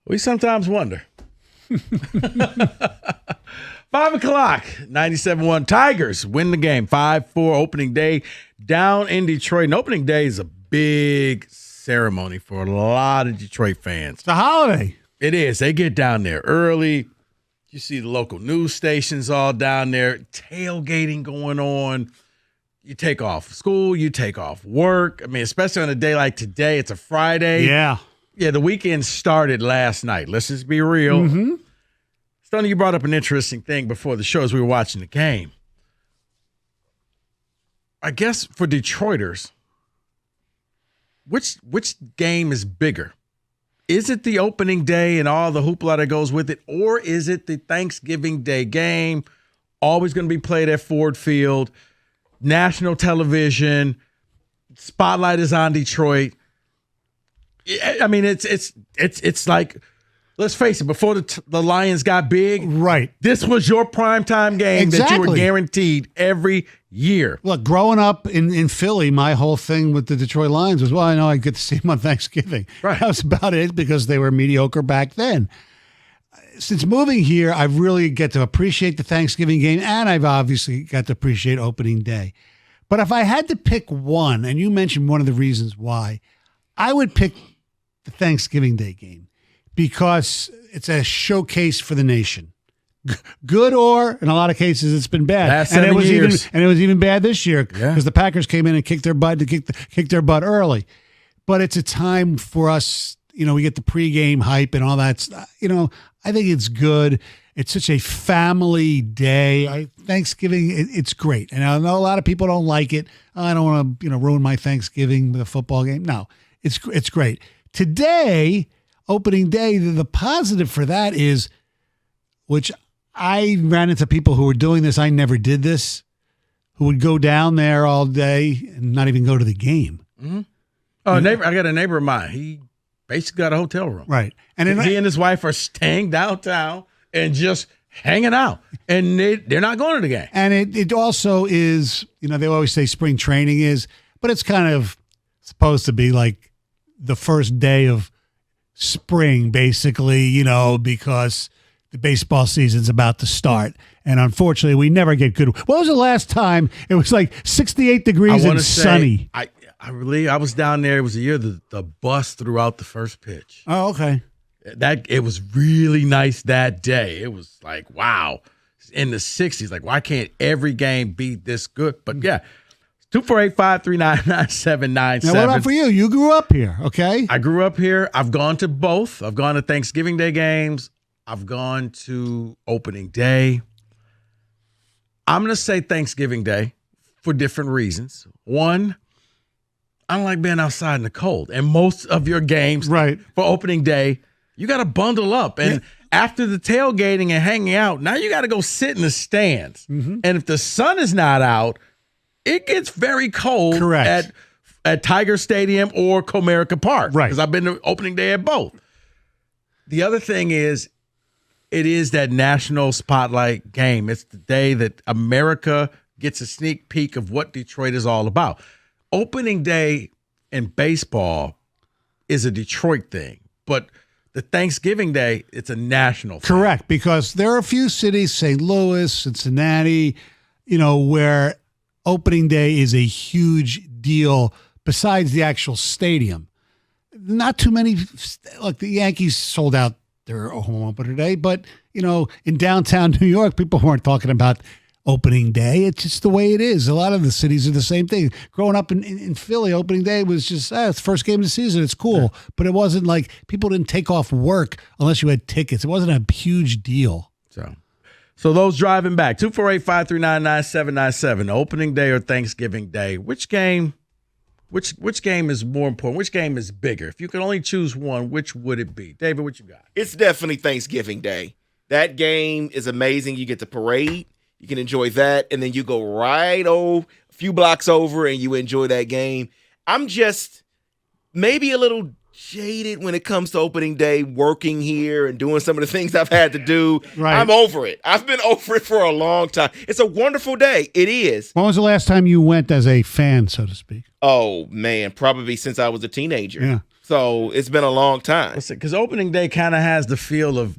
We sometimes wonder. 5 o'clock, 97-1. Tigers win the game. 5-4 opening day down in Detroit. And opening day is a big ceremony for a lot of Detroit fans. It's a holiday. It is. They get down there early. You see the local news stations all down there. Tailgating going on. You take off school. You take off work. I mean, especially on a day like today. It's a Friday. Yeah. Yeah, the weekend started last night. Let's just be real. Mm-hmm. Stoney, you brought up an interesting thing before the show as we were watching the game. I guess for Detroiters, which game is bigger? Is it the opening day and all the hoopla that goes with it, or is it the Thanksgiving Day game, always going to be played at Ford Field, national television, spotlight is on Detroit? I mean, it's like, let's face it, before the Lions got big, right? This was your primetime game that you were guaranteed every year. Look, growing up in Philly, my whole thing with the Detroit Lions was, well, I know I get to see them on Thanksgiving. Right. That was about it because they were mediocre back then. Since moving here, I really get to appreciate the Thanksgiving game, and I've obviously got to appreciate opening day. But if I had to pick one, and you mentioned one of the reasons why, I would pick the Thanksgiving Day game because it's a showcase for the nation. Good, or in a lot of cases it's been bad. Last 7 years. It was even bad this year because the Packers came in and kicked their butt early. But it's a time for us, we get the pregame hype and all that stuff. I think it's good. It's such a family day. Thanksgiving, it's great. And I know a lot of people don't like it. I don't want to, ruin my Thanksgiving with a football game. No, it's great. Today, opening day, the positive for that is, which I ran into people who were doing this. I never did this, who would go down there all day and not even go to the game. Mm-hmm. Oh, I got a neighbor of mine. He basically got a hotel room. Right. And he and his wife are staying downtown and just hanging out. And they're not going to the game. And it also is, they always say spring training is, but it's kind of supposed to be like the first day of spring, basically, because the baseball season's about to start. And unfortunately, we never get good. What was the last time it was like 68 degrees and sunny? I was down there. It was the year the bus threw out the first pitch. Oh, okay. It was really nice that day. It was like, wow. In the 60s, like, why can't every game be this good? But yeah, 248-539-9797. Now, what about for you? You grew up here, okay? I grew up here. I've gone to both. I've gone to Thanksgiving Day games. I've gone to opening day. I'm going to say Thanksgiving Day for different reasons. One, I don't like being outside in the cold. And most of your games for opening day, you got to bundle up. And after the tailgating and hanging out, now you got to go sit in the stands. Mm-hmm. And if the sun is not out, it gets very cold at Tiger Stadium or Comerica Park. Right. Because I've been to opening day at both. The other thing is, it is that national spotlight game. It's the day that America gets a sneak peek of what Detroit is all about. Opening day in baseball is a Detroit thing, but the Thanksgiving Day, it's a national thing. Correct, because there are a few cities, St. Louis, Cincinnati, where opening day is a huge deal besides the actual stadium. Not too many. Look, the Yankees sold out their home opener day, but, in downtown New York, people weren't talking about opening day. It's just the way it is. A lot of the cities are the same thing. Growing up in Philly, opening day was just, it's the first game of the season. It's cool. Yeah. But it wasn't like people didn't take off work unless you had tickets. It wasn't a huge deal. So those driving back, 248-539-9797, opening day or Thanksgiving Day, which game is more important? Which game is bigger? If you could only choose one, which would it be? David, what you got? It's definitely Thanksgiving Day. That game is amazing. You get the parade. You can enjoy that. And then you go right a few blocks over and you enjoy that game. I'm just maybe a little jaded when it comes to opening day, working here and doing some of the things I've had to do. Right. I'm over it. I've been over it for a long time. It's a wonderful day. It is. When was the last time you went as a fan, so to speak? Oh, man, probably since I was a teenager. Yeah. So it's been a long time. Because opening day kind of has the feel of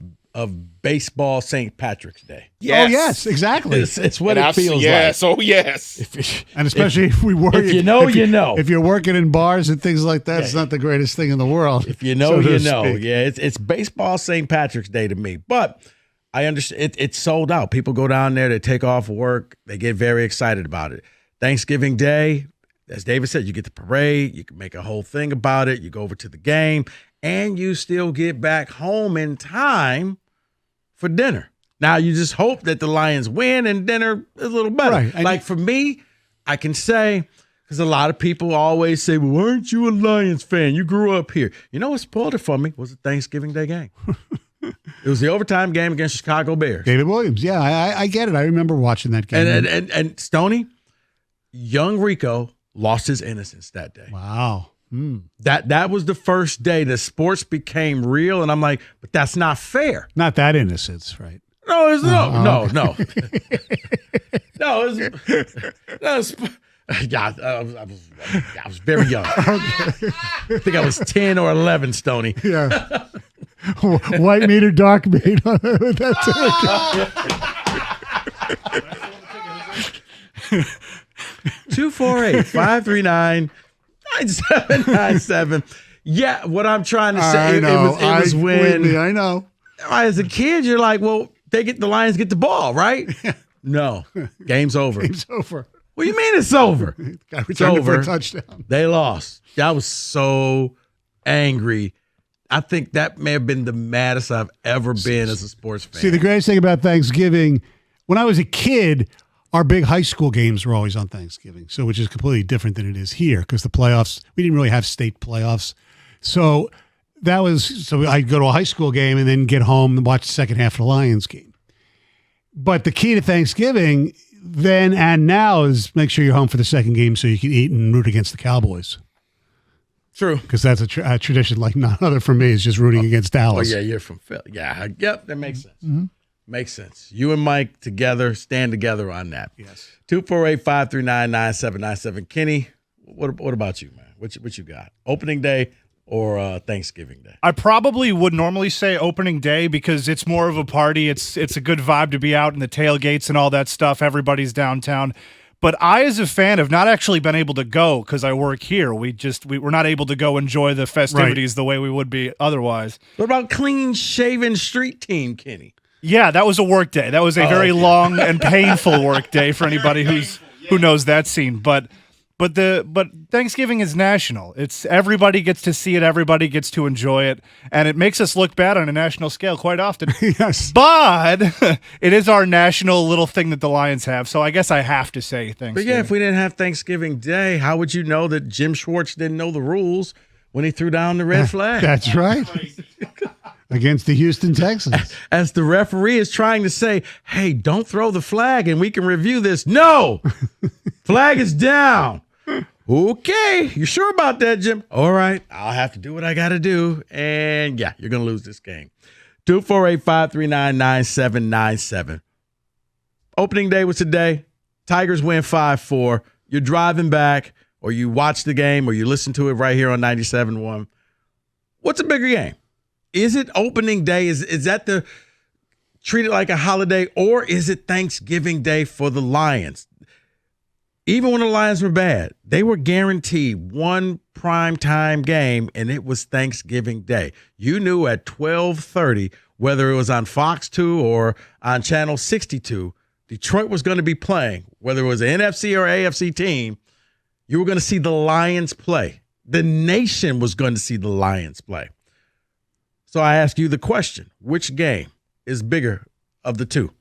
baseball St. Patrick's Day. Yes. Oh, yes, exactly. It's what And it feels yes. like. Oh, yes. And especially if we work. If you know, you know. If you're working in bars and things like that, it's not the greatest thing in the world. If you know, so to you know. speak. Yeah, it's baseball St. Patrick's Day to me. But I understand it's sold out. People go down there, they take off work, they get very excited about it. Thanksgiving Day, as David said, you get the parade, you can make a whole thing about it, you go over to the game, and you still get back home in time for dinner. Now, you just hope that the Lions win and dinner is a little better. Right. And like for me, I can say, because a lot of people always say, well, aren't you a Lions fan? You grew up here. You know what spoiled it for me was the Thanksgiving Day game. It was the overtime game against Chicago Bears. David Williams. Yeah, I get it. I remember watching that game. And Stoney, young Rico lost his innocence that day. Wow. That was the first day that sports became real, and I'm like, but that's not fair. Not that innocence, right? No, it's no. Yeah, I was very young. I think I was 10 or 11, Stoney. Yeah. White meat or dark meat. That's it. 248-539-9797. Yeah, what I'm trying to say, it was when believe me, I know. as a kid, you're like, well, the Lions get the ball, right? No, game's over. Game's over. What do you mean it's over? Got It's returned it for over. a touchdown. They lost. I was so angry. I think that may have been the maddest I've ever been as a sports fan. See, the greatest thing about Thanksgiving, when I was a kid, our big high school games were always on Thanksgiving, so which is completely different than it is here because the playoffs, we didn't really have state playoffs. So I'd go to a high school game and then get home and watch the second half of the Lions game. But the key to Thanksgiving then and now is make sure you're home for the second game so you can eat and root against the Cowboys. True. Because that's a tradition like none other for me is just rooting against Oh, Dallas. yeah, you're from Philly. Yeah, yep, that makes sense. Mm-hmm. Makes sense. You and Mike together, stand together on that. Yes. 248-539-9797. Kenny, what about you, man? What you got? Opening day or Thanksgiving Day? I probably would normally say opening day because it's more of a party. It's a good vibe to be out in the tailgates and all that stuff. Everybody's downtown. But I, as a fan, have not actually been able to go because I work here. We're not able to go enjoy the festivities the way we would be otherwise. What about clean-shaven street team, Kenny? Yeah, that was a work day. That was a very long and painful work day for anybody who knows that scene. But Thanksgiving is national. It's everybody gets to see it, everybody gets to enjoy it, and it makes us look bad on a national scale quite often. Yes. But it is our national little thing that the Lions have, so I guess I have to say Thanksgiving. But yeah, if we didn't have Thanksgiving Day, how would you know that Jim Schwartz didn't know the rules when he threw down the red flag? That's right. Against the Houston Texans. As the referee is trying to say, hey, don't throw the flag and we can review this. No, flag is down. Okay, you sure about that, Jim? All right, I'll have to do what I got to do. And yeah, you're going to lose this game. 248-539-9797. Opening day was today. Tigers win 5-4. You're driving back, or you watch the game, or you listen to it right here on 97.1. What's a bigger game? Is it opening day? Is that treat it like a holiday, or is it Thanksgiving Day for the Lions? Even when the Lions were bad, they were guaranteed one primetime game, and it was Thanksgiving Day. You knew at 12:30, whether it was on Fox 2 or on Channel 62, Detroit was going to be playing. Whether it was an NFC or AFC team, you were going to see the Lions play. The nation was going to see the Lions play. So I ask you the question, which game is bigger of the two?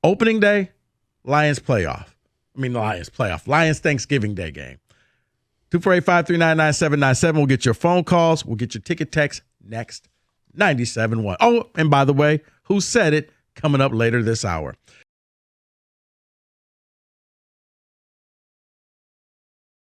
Opening day, Lions Thanksgiving Day game. 248-539-9797. We'll get your phone calls. We'll get your ticket text next. 97.1. Oh, and by the way, who said it? Coming up later this hour.